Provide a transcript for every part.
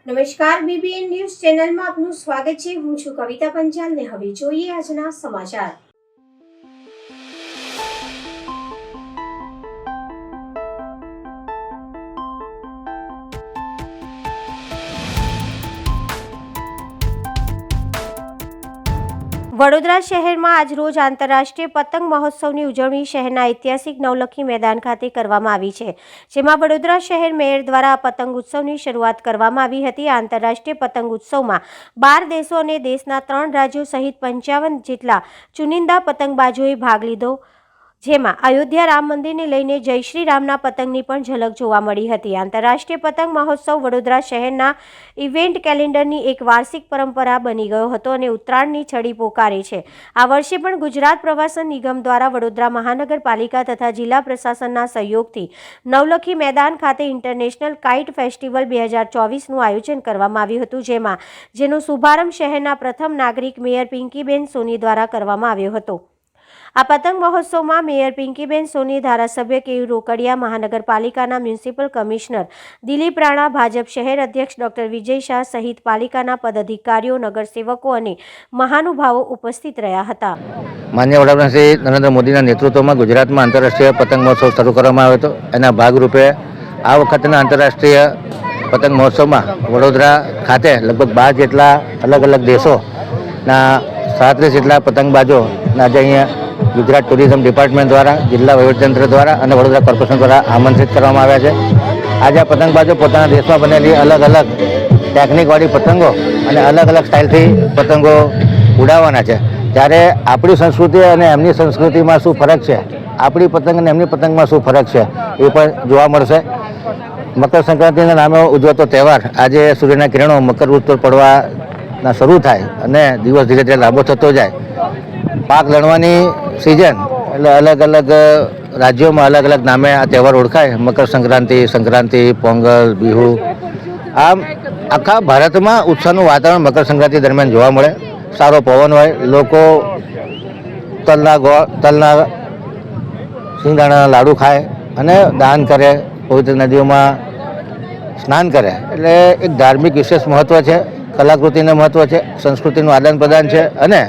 નમસ્કાર, BBN news ચેનલમાં આપનું સ્વાગત છે। હું છું કવિતા પંચાલ ને હવે જોઈએ આજના સમાચાર। વડોદરા શહેરમાં આજરોજ આંતરરાષ્ટ્રીય પતંગ મહોત્સવની ઉજવણી શહેરના ઐતિહાસિક નવલખી મેદાન ખાતે કરવામાં આવી છે, જેમાં વડોદરા શહેર મેયર દ્વારા આ પતંગ ઉત્સવની શરૂઆત કરવામાં આવી હતી। આ આંતરરાષ્ટ્રીય પતંગ ઉત્સવમાં 12 દેશો અને દેશના 3 રાજ્યો સહિત 55 જેટલા ચુનિંદા પતંગબાજોએ ભાગ લીધો, જેમાં અયોધ્યા રામ મંદિરને લઈને જય શ્રી રામના પતંગની પણ ઝલક જોવા મળી હતી। આંતરરાષ્ટ્રીય પતંગ મહોત્સવ વડોદરા શહેરના ઇવેન્ટ કેલેન્ડરની એક વાર્ષિક પરંપરા બની ગયો હતો અને ઉત્તરાયણની છડી પોકારે છે। આ વર્ષે પણ ગુજરાત પ્રવાસન નિગમ દ્વારા વડોદરા મહાનગરપાલિકા તથા જિલ્લા પ્રશાસનના સહયોગથી નવલખી મેદાન ખાતે ઇન્ટરનેશનલ કાઇટ ફેસ્ટિવલ 2024નું આયોજન કરવામાં આવ્યું હતું, જેનો શુભારંભ શહેરના પ્રથમ નાગરિક મેયર પિંકીબેન સોની દ્વારા કરવામાં આવ્યો હતો। આ પતંગ મહોત્સવમાં મેયર પિંકીબેન સોની, ધારાસભ્ય કેયુર રોકડિયા, મહાનગરપાલિકાના મ્યુનિસિપલ કમિશનર દિલીપ રાણા, ભાજપ શહેર અધ્યક્ષ ડોક્ટર વિજય શાહ સહિત પાલિકાના પદાધિકારીઓ, નગરસેવકો અને મહાનુભાવો ઉપસ્થિત રહ્યા હતા। માનનીય વડાપ્રધાન શ્રી નરેન્દ્ર મોદીના નેતૃત્વમાં ગુજરાતમાં આંતરરાષ્ટ્રીય પતંગ મહોત્સવ શરૂ કરવામાં આવ્યો હતો। એના ભાગરૂપે આ વખતના આંતરરાષ્ટ્રીય પતંગ મહોત્સવમાં વડોદરા ખાતે લગભગ 12 જેટલા અલગ અલગ દેશોના 37 જેટલા પતંગબાજો આજે અહીંયા ગુજરાત ટુરિઝમ ડિપાર્ટમેન્ટ દ્વારા, જિલ્લા વહીવટીતંત્ર દ્વારા અને વડોદરા કોર્પોરેશન દ્વારા આમંત્રિત કરવામાં આવ્યા છે। આજે આ પતંગબાજો પોતાના દેશમાં બનેલી અલગ અલગ ટેકનિકવાળી પતંગો અને અલગ અલગ સ્ટાઇલથી પતંગો ઉડાવવાના છે। ત્યારે આપણી સંસ્કૃતિ અને એમની સંસ્કૃતિમાં શું ફરક છે, આપણી પતંગ અને એમની પતંગમાં શું ફરક છે, એ પણ જોવા મળશે। મકર સંક્રાંતિના નામે ઉજવાતો તહેવાર આજે સૂર્યના કિરણો મકરવૃત્ત પર પડવાના શરૂ થાય અને દિવસ ધીરે ધીરે લાંબો થતો જાય। પાક લણવાની સિઝન એટલે અલગ અલગ રાજ્યોમાં અલગ અલગ નામે આ તહેવાર ઓળખાય। મકર સંક્રાંતિ, પોંગલ, બિહુ, આમ આખા ભારતમાં ઉત્સાહનું વાતાવરણ મકર સંક્રાંતિ દરમિયાન જોવા મળે। સારો પવન હોય, લોકો તલના સિંગદાણાના લાડુ ખાય અને દાન કરે, પવિત્ર નદીઓમાં સ્નાન કરે। એટલે એક ધાર્મિક વિશેષ મહત્ત્વ છે, કલાકૃતિનું મહત્ત્વ છે, સંસ્કૃતિનું આદાન પ્રદાન છે અને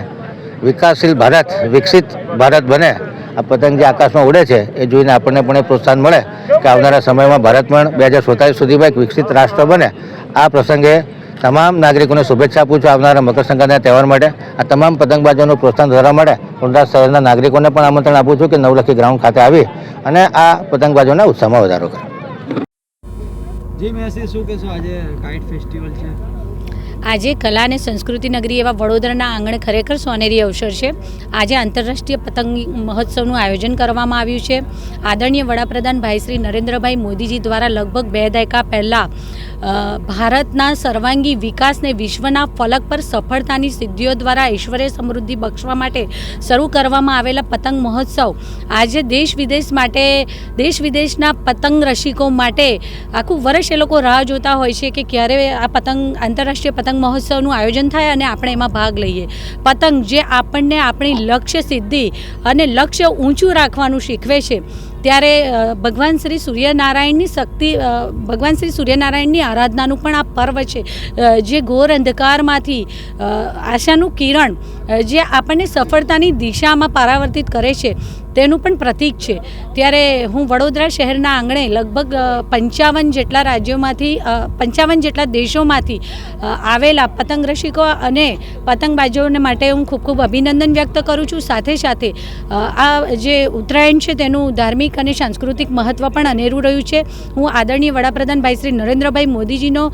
વિકાસશીલ ભારત, વિકસિત ભારત બને। આ પતંગ જે આકાશમાં ઉડે છે એ જોઈને આપણને પણ પ્રોત્સાહન મળે કે આવનારા સમયમાં ભારત પણ 2047 સુધીમાં એક વિકસિત રાષ્ટ્ર બને। આ પ્રસંગે તમામ નાગરિકોને શુભેચ્છા આપું છું આવનારા મકર સંક્રાંતિના તહેવાર માટે। આ તમામ પતંગબાજોનું પ્રોત્સાહન ધરવા માટે વડોદરા શહેરના નાગરિકોને પણ આમંત્રણ આપું છું કે નવલખી ગ્રાઉન્ડ ખાતે આવી અને આ પતંગબાજોના ઉત્સાહમાં વધારો કરે। જી મેસી, શું કહેશો? આજે કાઇટ ફેસ્ટિવલ છે, આજે કલા અને સંસ્કૃતિ નગરી એવા વડોદરાના આંગણે ખરેખર સોનેરી અવસર છે। આજે આંતરરાષ્ટ્રીય પતંગ મહોત્સવનું આયોજન કરવામાં આવ્યું છે। આદરણીય વડાપ્રધાન ભાઈ શ્રી નરેન્દ્રભાઈ મોદીજી દ્વારા લગભગ 2 દાયકા પહેલાં ભારતના સર્વાંગી વિકાસને વિશ્વના ફલક પર સફળતાની સિદ્ધિઓ દ્વારા ઐશ્વર્ય સમૃદ્ધિ બક્ષવા માટે શરૂ કરવામાં આવેલા પતંગ મહોત્સવ આજે દેશ વિદેશના પતંગ રસિકો માટે આખું વર્ષ એ લોકો રાહ જોતા હોય છે કે ક્યારે આ આંતરરાષ્ટ્રીય પતંગ મહોત્સવનું આયોજન થાય અને આપણે એમાં ભાગ લઈએ। પતંગ જે આપણને આપણી લક્ષ્ય સિદ્ધિ અને લક્ષ્ય ઊંચું રાખવાનું શીખવે છે। ત્યારે ભગવાન શ્રી સૂર્યનારાયણની આરાધનાનું પણ આ પર્વ છે, જે ઘોર અંધકારમાંથી આશાનું કિરણ જે આપણને સફળતાની દિશામાં પરાવર્તિત કરે છે તેનું પણ પ્રતીક છે। ત્યારે હું વડોદરા શહેરના આંગણે લગભગ 55 જેટલા રાજ્યોમાંથી 55 જેટલા દેશોમાંથી આવેલા પતંગ રસિકો અને પતંગબાજોને માટે હું ખૂબ ખૂબ અભિનંદન વ્યક્ત કરું છું। સાથે સાથે આ જે ઉત્તરાયણ છે તેનું ધાર્મિક અને સાંસ્કૃતિક મહત્ત્વ પણ અનેરું રહ્યું છે। હું આદરણીય વડાપ્રધાન ભાઈ શ્રી નરેન્દ્રભાઈ મોદીજીનો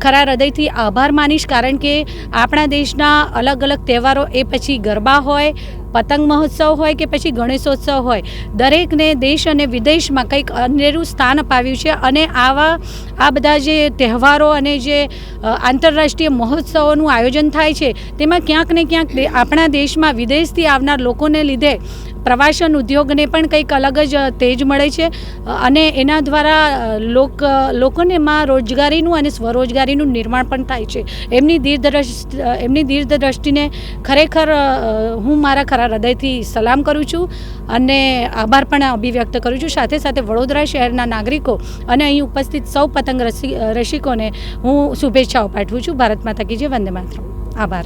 ખરા હૃદયથી આભાર માનીશ, કારણ કે આપણા દેશના અલગ અલગ તહેવારો, એ પછી ગરબા હોય, પતંગ મહોત્સવ હોય કે પછી ગણેશોત્સવ હોય, દરેકને દેશ અને વિદેશમાં કંઈક અનેરું સ્થાન અપાવ્યું છે। અને આ બધા જે તહેવારો અને જે આંતરરાષ્ટ્રીય મહોત્સવોનું આયોજન થાય છે તેમાં ક્યાંક ને ક્યાંક આપણા દેશમાં વિદેશથી આવનાર લોકોને લીધે પ્રવાસન ઉદ્યોગને પણ કંઈક અલગ જ તેજ મળે છે અને એના દ્વારા લોકોને એમાં રોજગારીનું અને સ્વરોજગારીનું નિર્માણ પણ થાય છે. એમની દીર્ઘદ્રષ્ટિને ખરેખર હું મારા ખરા હૃદયથી સલામ કરું છું અને આભાર પણ અભિવ્યક્ત કરું છું. સાથે સાથે વડોદરા શહેરના નાગરિકો અને અહીં ઉપસ્થિત સૌ પતંગ રસિકોને હું શુભેચ્છાઓ પાઠવું છું. ભારત માતા કી જય, વંદે માતરમ. આભાર.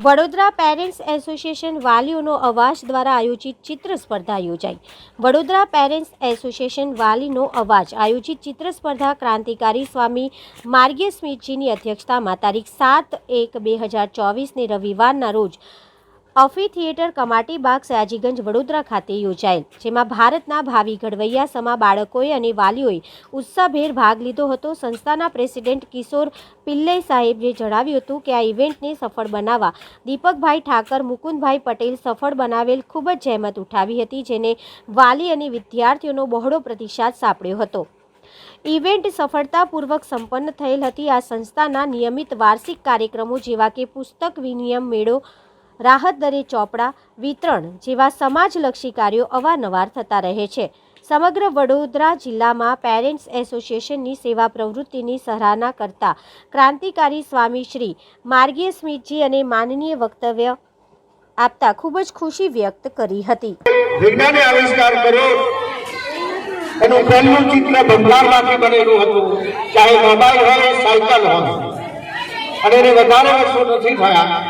વડોદરા પેરેન્ટ્સ એસોસિએશન વાલીઓનો અવાજ દ્વારા આયોજિત ચિત્ર સ્પર્ધા યોજાઈ. વડોદરા પેરેન્ટ્સ એસોસિએશન વાલીનો અવાજ આયોજિત ચિત્ર સ્પર્ધા ક્રાંતિકારી સ્વામી માર્ગીય સ્મિતજીની અધ્યક્ષતામાં તારીખ 7/1/2024 રવિવારના રોજ અફી થિયેટર કમાટી બાગ સયાજીગંજ વડોદરા ખાતે યોજાયેલ, જેમાં ભારતના ભાવિ ઘડવૈયા સમા બાળકોએ અને વાલીઓએ ઉત્સાહભેર ભાગ લીધો હતો. સંસ્થાના પ્રેસિડેન્ટ કિશોર પિલ્લઈ સાહેબે જણાવ્યું હતું કે આ ઇવેન્ટને સફળ બનાવવા દીપકભાઈ ઠાકર, મુકુંદભાઈ પટેલ સફળ બનાવેલ ખૂબ જ જહેમત ઉઠાવી હતી, જેને વાલી અને વિદ્યાર્થીઓનો બહોળો પ્રતિસાદ સાંપડ્યો હતો. ઇવેન્ટ સફળતાપૂર્વક સંપન્ન થયેલ હતી. આ સંસ્થાના નિયમિત વાર્ષિક કાર્યક્રમો જેવા કે પુસ્તક વિનિમય મેળો, રાહત દરે ચોપડા વિતરણ જેવા સમાજલક્ષી કાર્યો અવારનવાર થતા રહે છે. સમગ્ર વડોદરા જિલ્લામાં પેરેન્ટ્સ એસોસિએશનની સેવા પ્રવૃત્તિની સરાહના કરતા ક્રાંતિકારી સ્વામી શ્રી માર્ગીય સ્મિતજી અને માનનીય વક્તવ્ય આપતા ખૂબ જ ખુશી વ્યક્ત કરી હતી. વિજ્ઞાને આવિષ્કાર કર્યો એનું પહેલું ચિત્ર ભંગારમાંથી બનેલું હતું, ચાહે મોબાઈલ હોય સાયકલ હોય, અને એને વધારે વર્ષો નથી થયા.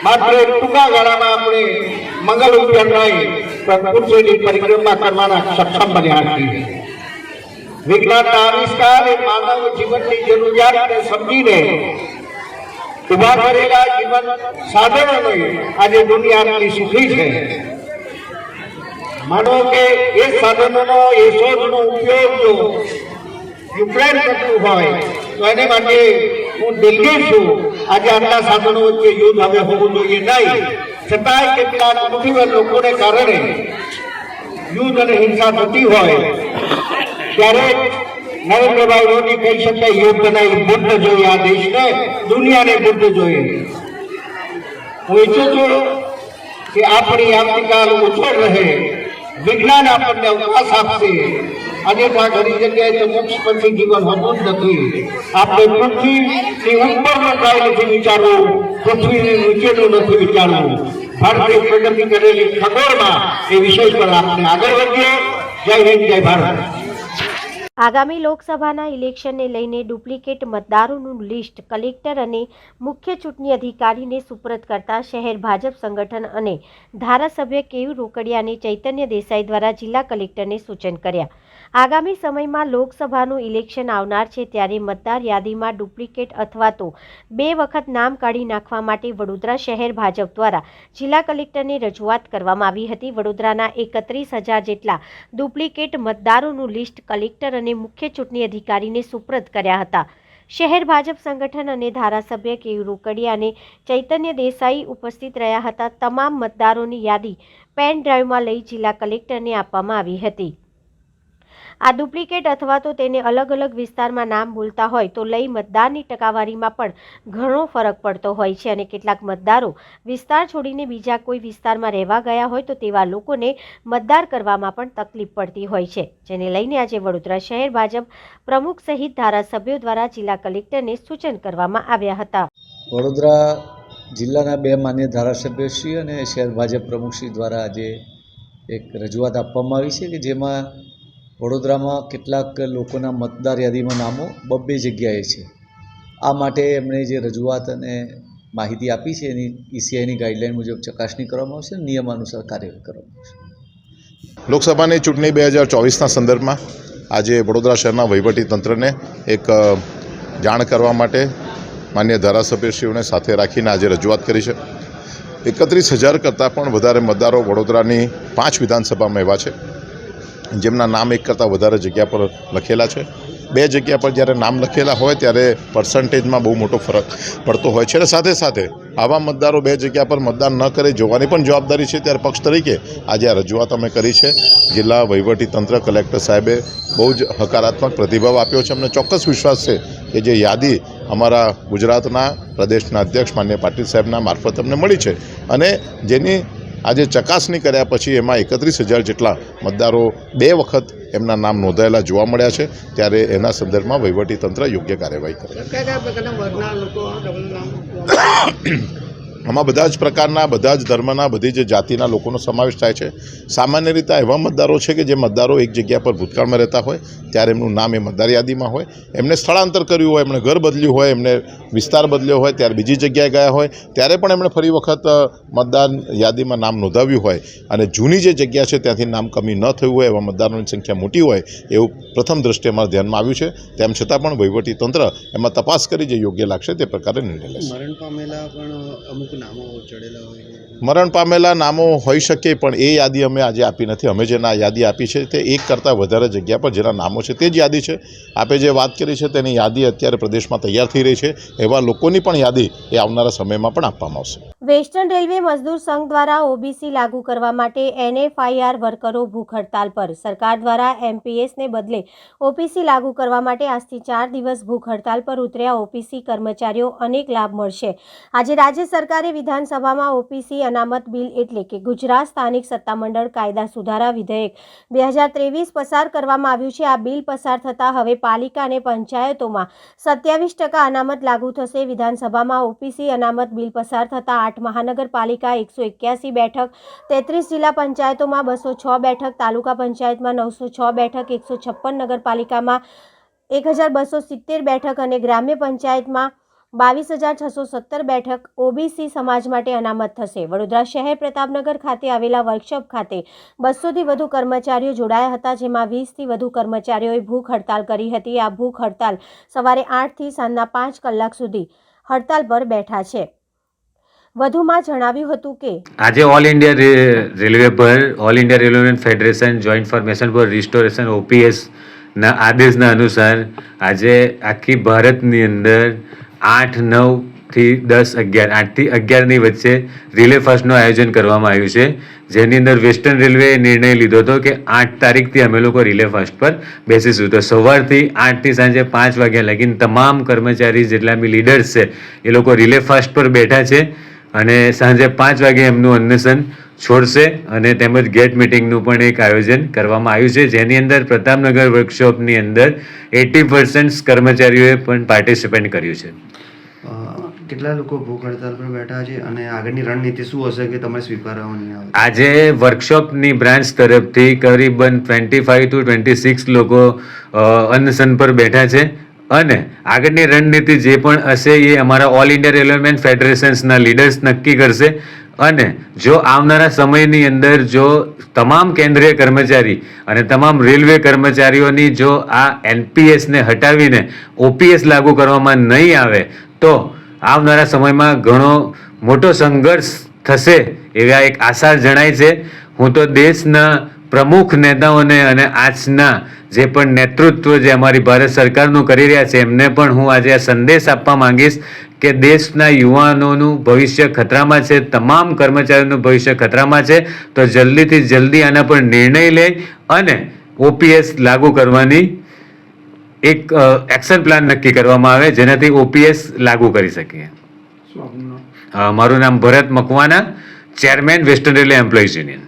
માત્ર ટૂંકા ગાળામાં આપણે મંગળ ઉપગ્રહની પૃથ્વીની પરિક્રમા કરવાના સક્ષમ બન્યા છીએ. વિજ્ઞાનના આવિષ્કાર એ માનવ જીવનની જરૂરિયાતને સમજીને ઉભા કરેલા જીવન સાધનોને આજે દુનિયા આટલી સુખી છે. માનો કે એ સાધનોનો એ શોધનો ઉપયોગ જો યુક્રેન કરતું હોય તો એને માટે હું દિલગીર છું. આજે આટલા સાધનો વચ્ચે યુદ્ધ હવે હોવું જોઈએ નહીં, છતાંય કેટલાક પૃથ્વીના લોકોને કારણે યુદ્ધ અને હિંસા થતી હોય ત્યારે નરેન્દ્રભાઈ મોદી કહી શકે યુદ્ધ નહીં, બુદ્ધ જોઈએ આ દેશને, દુનિયાને બુદ્ધ જોઈએ. હું ઈચ્છું છું કે આપણી આવતીકાલ ઉજ્જવળ રહે, વિજ્ઞાન આપણને અવકાશ આપશે અન્યથા ઘણી જગ્યાએ તો મોક્ષ પછી જીવન હોતું જ નથી. આપણે પૃથ્વીની ઉપરનું કાંઈ નથી વિચારવું, પૃથ્વીની નીચેનું નથી વિચારવું. ભારતીય પ્રગતિ કરેલી ખગોળમાં એ વિષય પર આપણે આગળ વધીએ. જય હિન્દ, જય ભારત. આગામી લોકસભાના ઇલેક્શનને લઈને ડુપ્લિકેટ મતદારોનું લિસ્ટ કલેક્ટર અને મુખ્ય ચૂંટણી અધિકારીને સુપરત કરતા શહેર ભાજપ સંગઠન અને ધારાસભ્ય કેયુ રોકડિયા અને ચૈતન્ય દેસાઈ દ્વારા જિલ્લા કલેક્ટરને સૂચન કર્યા. આગામી સમયમાં લોકસભાનું ઇલેક્શન આવનાર છે, ત્યારે મતદાર યાદીમાં ડુપ્લિકેટ અથવા તો 2 વખત નામ કાઢી નાખવા માટે વડોદરા શહેર ભાજપ દ્વારા જિલ્લા કલેક્ટરને રજૂઆત કરવામાં આવી હતી. વડોદરાના 31,000 જેટલા ડુપ્લિકેટ મતદારોનું લિસ્ટ કલેક્ટર અને મુખ્ય ચૂંટણી અધિકારીને સુપ્રત કર્યા હતા. શહેર ભાજપ સંગઠન અને ધારાસભ્ય કેયુ રોકડિયા અને ચૈતન્ય દેસાઈ ઉપસ્થિત રહ્યા હતા. તમામ મતદારોની યાદી પેન ડ્રાઈવમાં લઈ જિલ્લા કલેક્ટરને આપવામાં આવી હતી. આ ડુપ્લિકેટ અથવા તો તેને અલગ અલગ વિસ્તારમાં નામ બોલતા હોય તો લઈ મતદારની ટકાવારીમાં પણ ઘણો ફરક પડતો હોય છે અને કેટલાક મતદારો વિસ્તાર છોડીને બીજા કોઈ વિસ્તારમાં રહેવા ગયા હોય તો તેવા લોકોને મતદાર કરવામાં પણ તકલીફ પડતી હોય છે, જેને લઈને આજે વડોદરા શહેર ભાજપ પ્રમુખ સહિત ધારાસભ્યો દ્વારા જિલ્લા કલેક્ટરને સૂચન કરવામાં આવ્યા હતા. વડોદરા જિલ્લાના 2 માન્ય ધારાસભ્યશ્રી અને શહેર ભાજપ પ્રમુખશ્રી દ્વારા આજે એક રજૂઆત આપવામાં આવી છે કે જેમાં વડોદરામાં કેટલાક લોકોના મતદાર યાદીમાં નામો 2 જગ્યાએ છે. આ માટે એમણે જે રજૂઆત અને માહિતી આપી છે એની ECIની ગાઈડલાઈન મુજબ ચકાસણી કરવામાં આવશે, નિયમાનુસાર કાર્યવાહી કરવામાં આવશે. લોકસભાની ચૂંટણી 2024ના સંદર્ભમાં આજે વડોદરા શહેરના વહીવટીતંત્રને એક જાણ કરવા માટે માન્ય ધારાસભ્યશ્રીઓને સાથે રાખીને આજે રજૂઆત કરી છે. 31,000 કરતાં પણ વધારે મતદારો વડોદરાની 5 વિધાનસભામાં એવા છે જેમના નામ એક કરતાં વધારે જગ્યા પર લખેલા છે. 2 જગ્યા પર જ્યારે નામ લખેલા હોય ત્યારે પર્સન્ટેજમાં બહુ મોટો ફરક પડતો હોય છે અને સાથે સાથે આવા મતદારો 2 જગ્યા પર મતદાન ન કરે જોવાની પણ જવાબદારી છે. ત્યારે પક્ષ તરીકે આજે આ રજૂઆત અમે કરી છે. જિલ્લા વહીવટીતંત્ર કલેક્ટર સાહેબે બહુ જ હકારાત્મક પ્રતિભાવ આપ્યો છે. અમને ચોક્કસ વિશ્વાસ છે કે જે યાદી અમારા ગુજરાતના પ્રદેશના અધ્યક્ષ માન્ય પાટીલ સાહેબના મારફત અમને મળી છે અને જેની આજે ચકાસણી કર્યા પછી એમાં 31,000 જેટલા મતદારો 2 વખત એમના નામ નોંધાયેલા જોવા મળ્યા છે. ત્યારે એના સંદર્ભમાં વહીવટીતંત્ર યોગ્ય કાર્યવાહી કરે. આમાં બધા જ પ્રકારના, બધા જ ધર્મના, બધી જ જાતિના લોકોનો સમાવેશ થાય છે. સામાન્ય રીતે એવા મતદારો છે કે જે મતદારો એક જગ્યા પર ભૂતકાળમાં રહેતા હોય ત્યારે એમનું નામ એ મતદાર યાદીમાં હોય, એમને સ્થળાંતર કર્યું હોય, એમણે ઘર બદલ્યું હોય, એમને વિસ્તાર બદલ્યો હોય, ત્યારે બીજી જગ્યાએ ગયા હોય ત્યારે પણ એમણે ફરી વખત મતદાર યાદીમાં નામ નોંધાવ્યું હોય અને જૂની જે જગ્યા છે ત્યાંથી નામ કમી ન થયું હોય એવા મતદારોની સંખ્યા મોટી હોય એવું પ્રથમ દ્રષ્ટિએ અમારા ધ્યાનમાં આવ્યું છે. તેમ છતાં પણ વહીવટીતંત્ર એમાં તપાસ કરી જે યોગ્ય લાગશે તે પ્રકારે નિર્ણય લેશે. મરણ પામેલા નામો હોઈ શકે પણ એ યાદી અમે આજે આપી નથી. અમે જેના યાદી આપી છે તે 1 કરતાં વધારે જગ્યા પર જેના નામો છે તે જ યાદી છે. આપે જે વાત કરી છે તેની યાદી અત્યારે પ્રદેશમાં તૈયાર થઈ રહી છે. એવા લોકોની પણ યાદી એ આવનારા સમયમાં પણ આપવામાં આવશે. વેસ્ટર્ન રેલવે મજદૂર સંઘ દ્વારા ઓબીસી લાગુ કરવા માટે NFIR વર્કરો ભૂખ હડતાલ પર. સરકાર દ્વારા MPSને બદલે ઓબીસી લાગુ કરવા માટે આજથી 4 દિવસ ભૂખ હડતાલ પર ઉતર્યા ઓબીસી કર્મચારીઓ અનેક લાભ મળશે. આજે રાજ્ય સરકારે વિધાનસભામાં ઓબીસી અનામત બિલ એટલે કે ગુજરાત સ્થાનિક સત્તામંડળ કાયદા સુધારા વિધેયક 2023 પસાર કરવામાં આવ્યું છે. આ બિલ પસાર થતાં હવે પાલિકા અને પંચાયતોમાં 27% અનામત લાગુ થશે. વિધાનસભામાં ઓબીસી અનામત બિલ પસાર થતાં 8 મહાનગરપાલિકા 181 બેઠક, 33 જિલ્લા પંચાયતોમાં 206 બેઠક, તાલુકા પંચાયતમાં 906 બેઠક, 156 નગરપાલિકામાં 1270 બેઠક અને ગ્રામ્ય પંચાયતમાં 22,617 બેઠક ઓબીસી સમાજ માટે અનામત થશે. વડોદરા શહેર પ્રતાપનગર ખાતે આવેલા વર્કશોપ ખાતે 200થી વધુ કર્મચારીઓ જોડાયા હતા, જેમાં 20થી વધુ કર્મચારીઓએ ભૂખ હડતાલ કરી હતી. આ ભૂખ હડતાલ સવારે 8 થી સાંજના 5 કલાક સુધી હડતાલ પર બેઠા છે. વધુમાં જણાવ્યું હતું કે આજે ઓલ ઇન્ડિયા રેલવે પર all India railway federation joint formation for restoration OPS ના આદેશના અનુસાર આજે આખી ભારતની અંદર 8, 9 થી 10, 11 8 થી 11ની વચ્ચે રિલે ફાસ્ટનું આયોજન કરવામાં આવ્યું છે, જેની અંદર વેસ્ટર્ન રેલવેએ નિર્ણય લીધો હતો કે 8 તારીખથી અમે લોકો રિલે ફાસ્ટ પર બેસીશું. તો સવારથી 8 થી સાંજે 5 વાગ્યા લગીને તમામ કર્મચારી જેટલા બી લીડર્સ છે એ લોકો રિલે ફાસ્ટ પર બેઠા છે અને સાંજે 5 વાગે એમનું અન્વેષણ છોડશે અને તેમજ ગેટ મિટિંગનું પણ એક આયોજન કરવામાં આવ્યું છે, જેની અંદર પ્રતાપનગર વર્કશોપની અંદર 80% કર્મચારીઓએ પણ પાર્ટિસિપેટ કર્યું છે. કેટલા લોકો ભૂખ હડતાલ પર બેઠા છે અને આગળની રણનીતિ શું હશે કે તમારે સ્વીકારવાની આવે? આજે વર્કશોપની બ્રાન્ચ તરફથી કરીબન 25 to 26 લોકો અનશન પર બેઠા છે અને આગળની રણનીતિ જે પણ હશે એ અમારા ઓલ ઇન્ડિયા રેલવેમેન ફેડરેશન્સના લીડર્સ નક્કી કરશે. અને જો આવનારા સમયની અંદર જો તમામ કેન્દ્રીય કર્મચારી અને તમામ રેલવે કર્મચારીઓની જો આ એનપીએસને હટાવીને ઓપીએસ લાગુ કરવામાં નહીં આવે તો આવનારા સમયમાં ઘણો મોટો સંઘર્ષ થશે એવા એક આશા જણાય છે. હું તો દેશના પ્રમુખ નેતાઓને અને આજના જે પણ નેતૃત્વ જે અમારી ભારત સરકારનું કરી રહ્યા છે એમને પણ હું આજે આ સંદેશ આપવા માંગીશ કે દેશના યુવાનોનું ભવિષ્ય ખતરામાં છે, તમામ કર્મચારીઓનું ભવિષ્ય ખતરામાં છે. તો જલ્દીથી જલ્દી આના પર નિર્ણય લે અને ઓપીએસ લાગુ કરવાની એક એક્શન પ્લાન નક્કી કરવામાં આવે જેનાથી ઓપીએસ લાગુ કરી શકીએ. મારું નામ Bharat Makwana, chairman Western Railway Employees Union.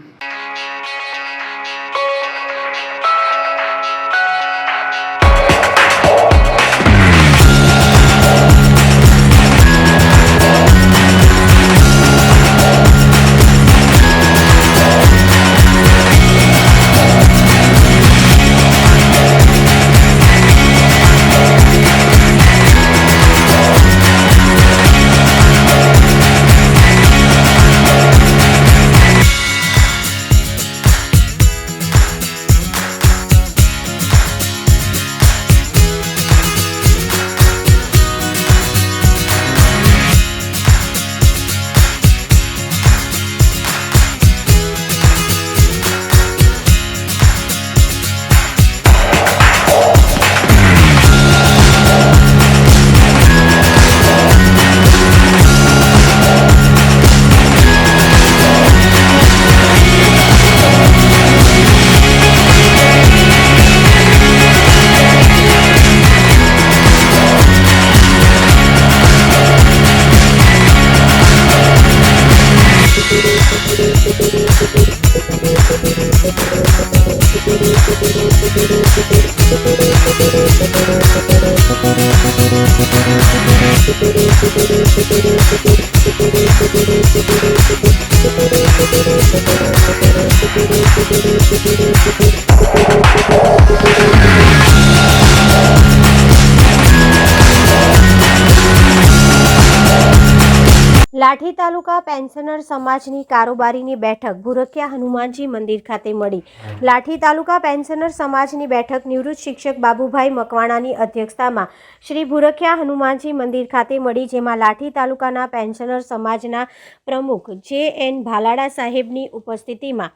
Lathi taluka pensioner સમાજની કારોબારીની બેઠક ભૂરખિયા હનુમાનજી મંદિર ખાતે મળી. લાઠી તાલુકા પેન્શનર સમાજની બેઠક નિવૃત્ત શિક્ષક બાબુભાઈ મકવાણાની અધ્યક્ષતામાં શ્રી ભૂરખિયા હનુમાનજી મંદિર ખાતે મળી, જેમાં લાઠી તાલુકાના પેન્શનર સમાજના પ્રમુખ જે.એન. ભાલાડા સાહેબની ઉપસ્થિતિમાં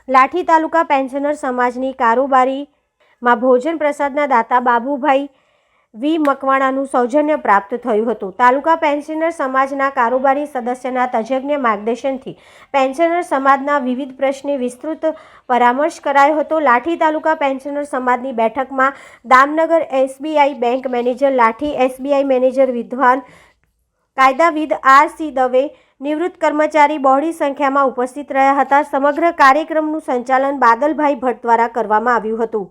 લાઠી તાલુકા પેન્શનર સમાજની કારોબારીમાં ભોજન પ્રસાદના દાતા બાબુભાઈ વી મકવાણાનું સૌજન્ય પ્રાપ્ત થયું હતું. તાલુકા પેન્શનર સમાજના કારોબારી સદસ્યના તજજ્ઞ માર્ગદર્શનથી પેન્શનર સમાજના વિવિધ પ્રશ્ને વિસ્તૃત પરામર્શ કરાયો હતો. લાઠી તાલુકા પેન્શનર સમાજની બેઠકમાં દામનગર એસબીઆઈ બેંક મેનેજર લાઠી, એસબીઆઈ મેનેજર વિદ્વાન કાયદાવિદ આર.સી. દવે, નિવૃત્ત કર્મચારી બહોળી સંખ્યામાં ઉપસ્થિત રહ્યા હતા. સમગ્ર કાર્યક્રમનું સંચાલન બાદલભાઈ ભટ્ટ દ્વારા કરવામાં આવ્યું હતું.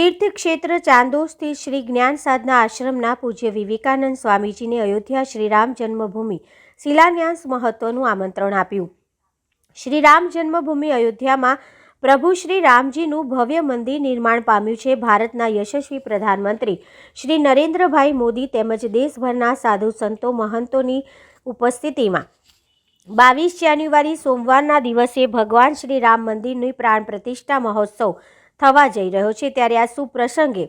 તીર્થક્ષેત્ર ચાંદોદ સ્થિત શ્રી જ્ઞાન સાધના આશ્રમના પૂજ્ય વિવેકાનંદ સ્વામીજીને અયોધ્યા શ્રી રામ જન્મભૂમિ શિલાન્યાસ મહત્વનું આમંત્રણ આપ્યું. શ્રી રામ જન્મભૂમિ અયોધ્યામાં પ્રભુ શ્રી રામજીનું ભવ્ય મંદિર નિર્માણ પામ્યું છે. ભારતના યશસ્વી પ્રધાનમંત્રી શ્રી નરેન્દ્રભાઈ મોદી તેમજ દેશભરના સાધુ સંતો મહંતોની ઉપસ્થિતિમાં 22 જાન્યુઆરી સોમવારના દિવસે ભગવાન શ્રી રામ મંદિરની પ્રાણ પ્રતિષ્ઠા મહોત્સવ થવા જઈ રહ્યો છે, ત્યારે આ શુભ પ્રસંગે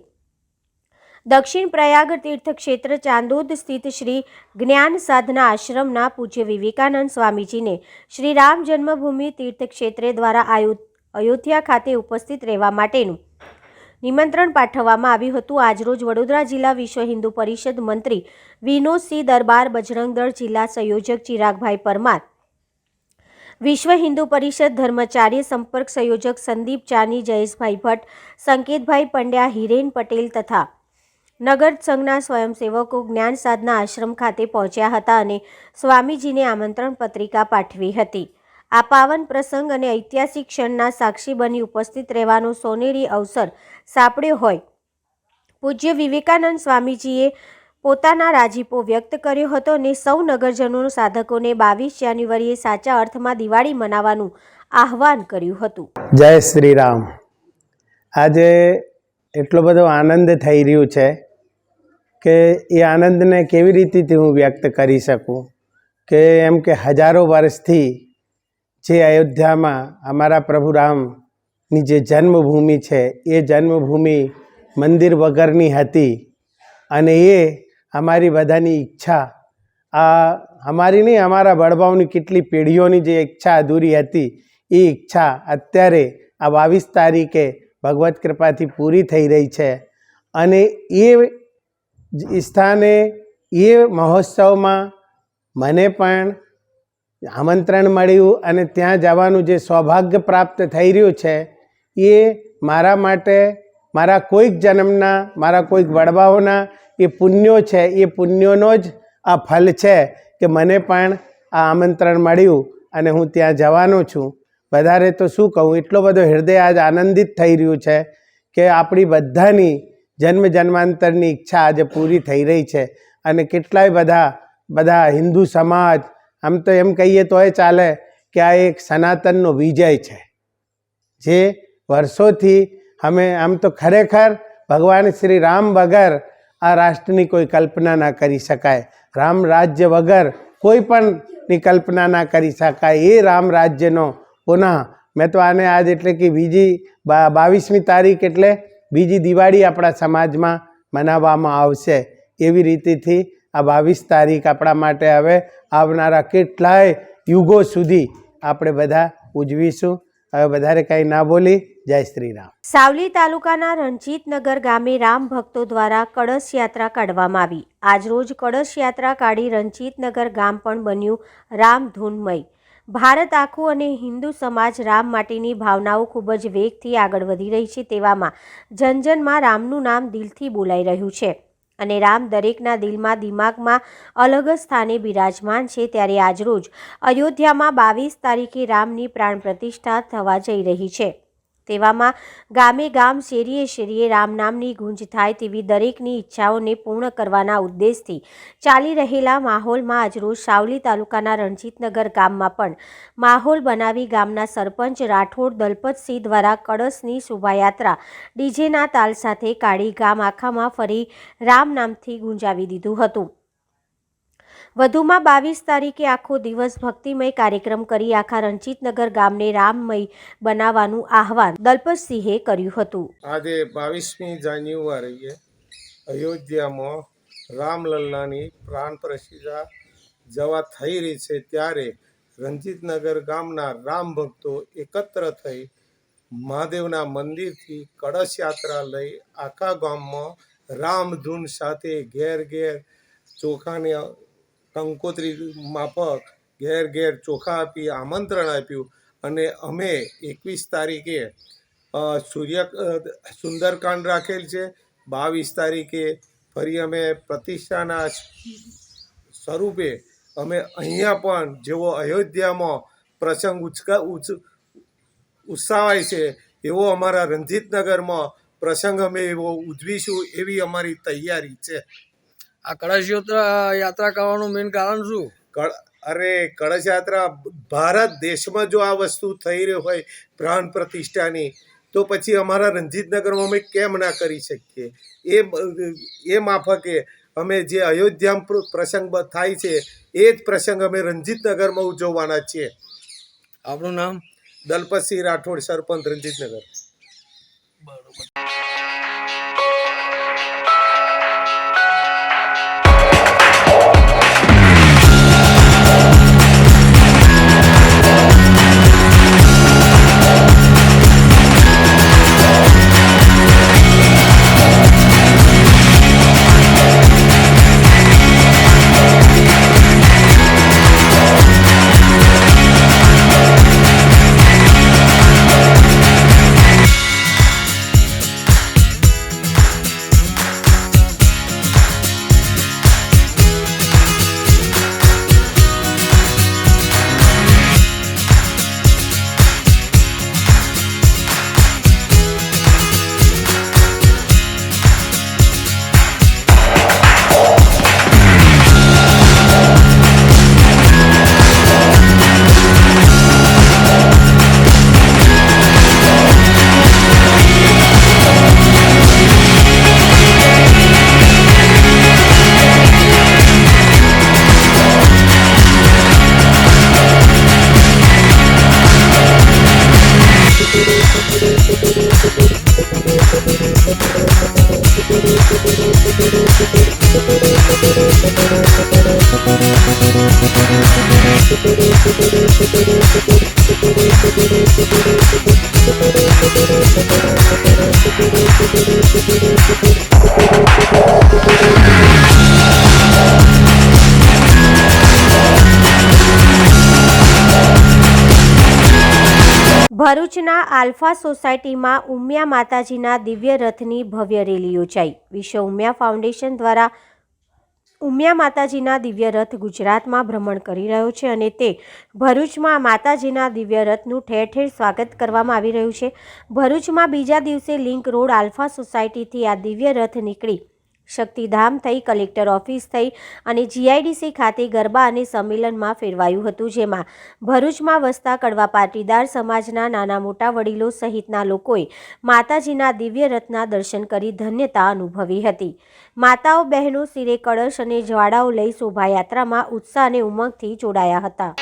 દક્ષિણ પ્રયાગ તીર્થક્ષેત્ર ચાંદોદ સ્થિત શ્રી જ્ઞાન સાધના આશ્રમના પૂજ્ય વિવેકાનંદ સ્વામીજીને શ્રી રામ જન્મભૂમિ તીર્થક્ષેત્ર દ્વારા અયોધ્યા ખાતે ઉપસ્થિત રહેવા માટેનું નિમંત્રણ પાઠવવામાં આવ્યું હતું. આજરોજ વડોદરા જિલ્લા વિશ્વ હિન્દુ પરિષદ મંત્રી વિનોદસિંહ દરબાર, બજરંગ દળ જિલ્લા સંયોજક ચિરાગભાઈ પરમાર, વિશ્વ હિન્દુ પરિષદ ધર્મચાર્ય સંપર્ક સંયોજક સંદીપ ચાની, જયેશભાઈ ભટ્ટ, સંકેતભાઈ પંડ્યા, હિરેન પટેલ તથા નગર સંઘના સ્વયંસેવકો જ્ઞાન સાધના આશ્રમ ખાતે પહોંચ્યા હતા અને સ્વામીજીને આમંત્રણ પત્રિકા પાઠવી હતી. આ પાવન પ્રસંગ અને ઐતિહાસિક ક્ષણના સાક્ષી બની ઉપસ્થિત રહેવાનો સોનેરી અવસર સાંપડ્યો હોય પૂજ્ય વિવેકાનંદ સ્વામીજીએ પોતાના રાજીપો વ્યક્ત કર્યો હતો અને સૌ નગરજનો સાધકોને 22 જાન્યુઆરીએ સાચા અર્થમાં દિવાળી મનાવવાનું આહવાન કર્યું હતું. જય શ્રી રામ. આજે એટલો બધો આનંદ થઈ રહ્યો છે કે એ આનંદને કેવી રીતેથી હું વ્યક્ત કરી શકું કે એમ કે હજારો વર્ષથી જે અયોધ્યામાં અમારા પ્રભુ રામની જે જન્મભૂમિ છે એ જન્મભૂમિ મંદિર વગરની હતી અને એ અમારી બધાની ઈચ્છા, આ અમારી નહીં, અમારા વડવાઓની કેટલી પેઢીઓની જે ઈચ્છા અધૂરી હતી એ ઈચ્છા અત્યારે આ 22 તારીખે ભગવત કૃપાથી પૂરી થઈ રહી છે. અને એ સ્થાને એ મહોત્સવમાં મને પણ આમંત્રણ મળ્યું અને ત્યાં જવાનું જે સૌભાગ્ય પ્રાપ્ત થઈ રહ્યું છે એ મારા માટે, મારા કોઈક જન્મના, મારા કોઈક વડવાઓના એ પુણ્યો છે. એ પુણ્યોનો જ આ ફલ છે કે મને પણ આ આમંત્રણ મળ્યું અને હું ત્યાં જવાનો છું. વધારે તો શું કહું, એટલો બધો હૃદય આજ આનંદિત થઈ રહ્યું છે કે આપણી બધાની જન્મ જન્માંતરની ઈચ્છા આજે પૂરી થઈ રહી છે. અને કેટલાય બધા હિન્દુ સમાજ, આમ તો એમ કહીએ તોય ચાલે કે આ એક સનાતનનો વિજય છે જે વર્ષોથી અમે, આમ તો ખરેખર ભગવાન શ્રી રામ વગર આ રાષ્ટ્રની કોઈ કલ્પના ના કરી શકાય. રામ રાજ્ય વગર કોઈ પણની કલ્પના ના કરી શકાય. એ રામ રાજ્યનો પુનઃ, મેં તો આને આજ એટલે કે બીજી 22મી તારીખ એટલે બીજી દિવાળી આપણા સમાજમાં મનાવવામાં આવશે. એવી રીતેથી આ 22 તારીખ આપણા માટે હવે આવનારા કેટલાય યુગો સુધી આપણે બધા ઉજવીશું. હવે વધારે કંઈ ના બોલી. જય શ્રી રામ. સાવલી તાલુકાના રણજીતનગર ગામે રામ ભક્તો દ્વારા કળશ યાત્રા કાઢવામાં આવી. આજરોજ કળશ યાત્રા કાઢી રણજીતનગર ગામ પણ બન્યું રામધૂનમય. ભારત આખું અને હિન્દુ સમાજ રામ માટેની ભાવનાઓ ખૂબ જ વેગથી આગળ વધી રહી છે. તેવામાં જનજનમાં રામનું નામ દિલથી બોલાઈ રહ્યું છે અને રામ દરેકના દિલમાં, દિમાગમાં અલગ સ્થાને બિરાજમાન છે. ત્યારે આજરોજ અયોધ્યામાં 22 તારીખે રામની પ્રાણ પ્રતિષ્ઠા થવા જઈ રહી છે. તેવામાં ગામે ગામ, શેરીએ શેરીએ રામ નામની ગૂંજ થાય તેવી દરેકની ઈચ્છાઓને પૂર્ણ કરવાના ઉદ્દેશથી ચાલી રહેલા માહોલમાં આજરોજ સાવલી તાલુકાના રણજીતનગર ગામમાં પણ માહોલ બનાવી ગામના સરપંચ રાઠોડ દલપતસિંહ દ્વારા કળશની શોભાયાત્રા ડીજેના તાલ સાથે કાઢી ગામ આખામાં ફરી રામ નામથી ગુંજાવી દીધું હતું. વધુમાં 22 તારીખે આખો દિવસ ભક્તિમય કાર્યક્રમ કરી આખા રણજીતનગર ગામને રામમય બનાવવાનું આહવાન દલપતસિંહે કર્યું હતું. આજે 22મી જાન્યુઆરીએ અયોધ્યામાં રામલલ્લાની પ્રાણ પ્રતિષ્ઠા જવા થઈ રહી છે, ત્યારે રણજીતનગર ગામના રામ ભક્તો એકત્ર થઈ મહાદેવના મંદિરથી કળશ યાત્રા લઈ આખા ગામમાં રામધૂન સાથે ઘેર ઘેર ચોખાની કંકોત્રી માફક ઘેર ઘેર ચોખા આપી આમંત્રણ આપ્યું. અને અમે 21 તારીખે સુંદરકાંડ રાખેલ છે. 22 તારીખે ફરી અમે પ્રતિષ્ઠાના સ્વરૂપે અમે અહીંયા પણ જેવો અયોધ્યામાં પ્રસંગ ઉત્સાવાય છે એવો અમારા રણજીતનગરમાં પ્રસંગ અમે એવો ઉજવીશું એવી અમારી તૈયારી છે. આ કળશ યાત્રા કરવાનું મેઇન કારણ શું? કળશ યાત્રા ભારત દેશમાં જો આ વસ્તુ થઈ રહી હોય પ્રાણ પ્રતિષ્ઠાની, તો પછી અમારા રણજીતનગરમાં અમે કેમ ના કરી શકીએ? એ માફકે અમે જે અયોધ્યામાં પ્રસંગ થાય છે એ જ પ્રસંગ અમે રણજીતનગરમાં ઉજવવાના છીએ. આપનું નામ? દલપતસિંહ રાઠોડ, સરપંચ, રણજીતનગર. ભરૂચના આલ્ફા સોસાયટીમાં ઉમિયા માતાજીના દિવ્ય રથની ભવ્ય રેલી યોજાઈ. વિશ્વ ઉમિયા ફાઉન્ડેશન દ્વારા ઉમિયા માતાજીના દિવ્ય રથ ગુજરાતમાં ભ્રમણ કરી રહ્યો છે અને તે ભરૂચમાં માતાજીના દિવ્ય રથનું ઠેર ઠેર સ્વાગત કરવામાં આવી રહ્યું છે. ભરૂચમાં બીજા દિવસે લિંક રોડ આલ્ફા સોસાયટીથી આ દિવ્ય રથ નીકળી શક્તિધામ થઈ, કલેક્ટર ઓફિસ થઈ અને GIDC ખાતે ગરબા અને સંમેલનમાં ફેરવાયું હતું, જેમાં ભરૂચમાં વસતા કડવા પાટીદાર સમાજના નાના મોટા વડીલો સહિતના લોકોએ માતાજીના દિવ્ય રથના દર્શન કરી ધન્યતા અનુભવી હતી. માતાઓ બહેનો સિરે કળશ અને જ્વાળાઓ લઈ શોભાયાત્રામાં ઉત્સાહ અને ઉમંગથી જોડાયા હતા.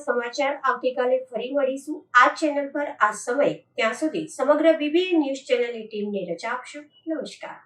સમાચાર આવતીકાલે ફરી મળીશું આ ચેનલ પર આ સમય. ત્યાં સુધી સમગ્ર BBN ન્યૂઝ ચેનલની ટીમને રજા આપશો. નમસ્કાર.